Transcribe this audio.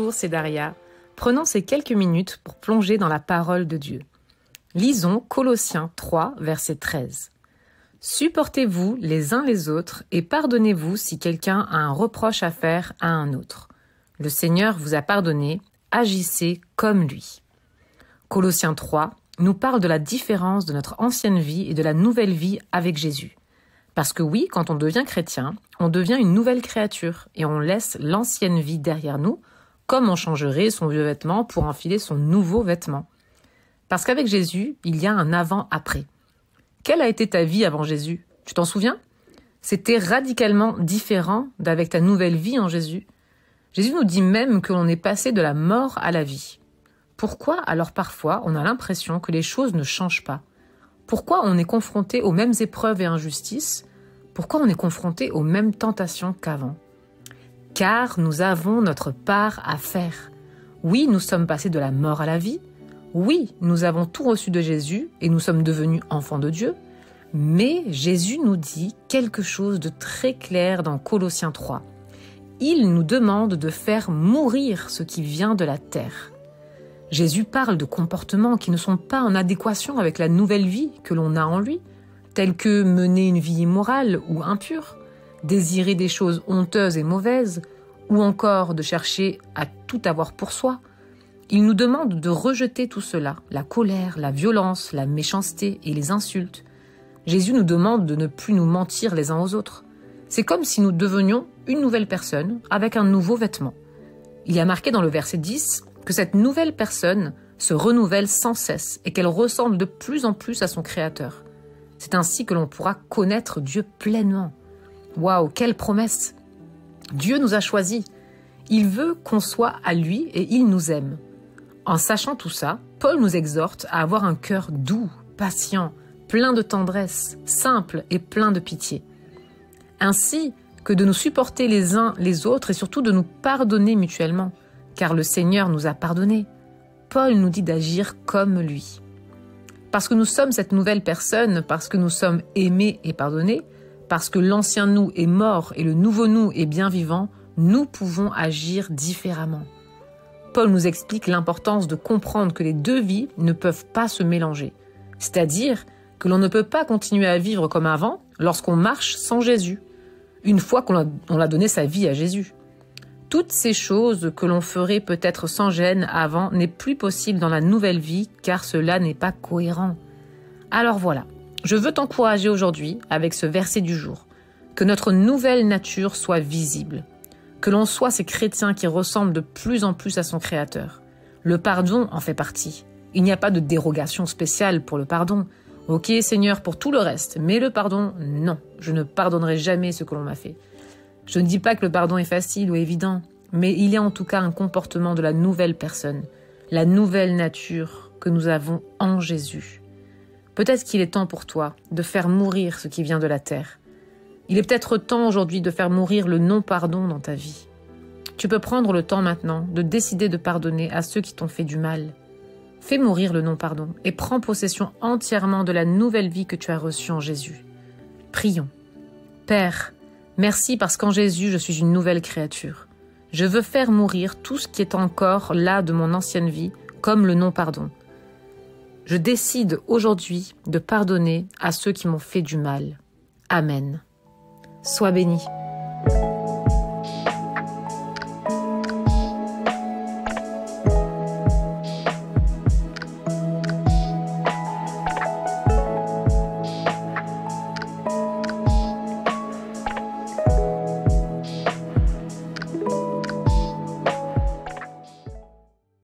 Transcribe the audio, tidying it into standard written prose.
Bonjour, c'est Daria. Prenons ces quelques minutes pour plonger dans la parole de Dieu. Lisons Colossiens 3, verset 13. Supportez-vous les uns les autres et pardonnez-vous si quelqu'un a un reproche à faire à un autre. Le Seigneur vous a pardonné, agissez comme lui. Colossiens 3 nous parle de la différence de notre ancienne vie et de la nouvelle vie avec Jésus. Parce que oui, quand on devient chrétien, on devient une nouvelle créature et on laisse l'ancienne vie derrière nous, comme on changerait son vieux vêtement pour enfiler son nouveau vêtement. Parce qu'avec Jésus, il y a un avant-après. Quelle a été ta vie avant Jésus? Tu t'en souviens? C'était radicalement différent d'avec ta nouvelle vie en Jésus. Jésus nous dit même que l'on est passé de la mort à la vie. Pourquoi alors parfois on a l'impression que les choses ne changent pas? Pourquoi on est confronté aux mêmes épreuves et injustices? Pourquoi on est confronté aux mêmes tentations qu'avant? Car nous avons notre part à faire. Oui, nous sommes passés de la mort à la vie. Oui, nous avons tout reçu de Jésus et nous sommes devenus enfants de Dieu. Mais Jésus nous dit quelque chose de très clair dans Colossiens 3. Il nous demande de faire mourir ce qui vient de la terre. Jésus parle de comportements qui ne sont pas en adéquation avec la nouvelle vie que l'on a en lui, tels que mener une vie immorale ou impure, désirer des choses honteuses et mauvaises, ou encore de chercher à tout avoir pour soi. Il nous demande de rejeter tout cela, la colère, la violence, la méchanceté et les insultes. Jésus nous demande de ne plus nous mentir les uns aux autres. C'est comme si nous devenions une nouvelle personne avec un nouveau vêtement. Il y a marqué dans le verset 10 que cette nouvelle personne se renouvelle sans cesse et qu'elle ressemble de plus en plus à son Créateur. C'est ainsi que l'on pourra connaître Dieu pleinement. Waouh, quelle promesse! Dieu nous a choisis. Il veut qu'on soit à lui et il nous aime. En sachant tout ça, Paul nous exhorte à avoir un cœur doux, patient, plein de tendresse, simple et plein de pitié. Ainsi que de nous supporter les uns les autres et surtout de nous pardonner mutuellement. Car le Seigneur nous a pardonnés. Paul nous dit d'agir comme lui. Parce que nous sommes cette nouvelle personne, parce que nous sommes aimés et pardonnés, parce que l'ancien nous est mort et le nouveau nous est bien vivant, nous pouvons agir différemment. Paul nous explique l'importance de comprendre que les deux vies ne peuvent pas se mélanger. C'est-à-dire que l'on ne peut pas continuer à vivre comme avant lorsqu'on marche sans Jésus, une fois qu'on a donné sa vie à Jésus. Toutes ces choses que l'on ferait peut-être sans gêne avant n'est plus possible dans la nouvelle vie car cela n'est pas cohérent. Alors voilà, je veux t'encourager aujourd'hui avec ce verset du jour, que notre nouvelle nature soit visible, que l'on soit ces chrétiens qui ressemblent de plus en plus à son Créateur. Le pardon en fait partie. Il n'y a pas de dérogation spéciale pour le pardon. Ok Seigneur pour tout le reste, mais le pardon, non, je ne pardonnerai jamais ce que l'on m'a fait. Je ne dis pas que le pardon est facile ou évident, mais il y a en tout cas un comportement de la nouvelle personne, la nouvelle nature que nous avons en Jésus. Peut-être qu'il est temps pour toi de faire mourir ce qui vient de la terre. Il est peut-être temps aujourd'hui de faire mourir le non-pardon dans ta vie. Tu peux prendre le temps maintenant de décider de pardonner à ceux qui t'ont fait du mal. Fais mourir le non-pardon et prends possession entièrement de la nouvelle vie que tu as reçue en Jésus. Prions. Père, merci parce qu'en Jésus, je suis une nouvelle créature. Je veux faire mourir tout ce qui est encore là de mon ancienne vie, comme le non-pardon. Je décide aujourd'hui de pardonner à ceux qui m'ont fait du mal. Amen. Sois béni.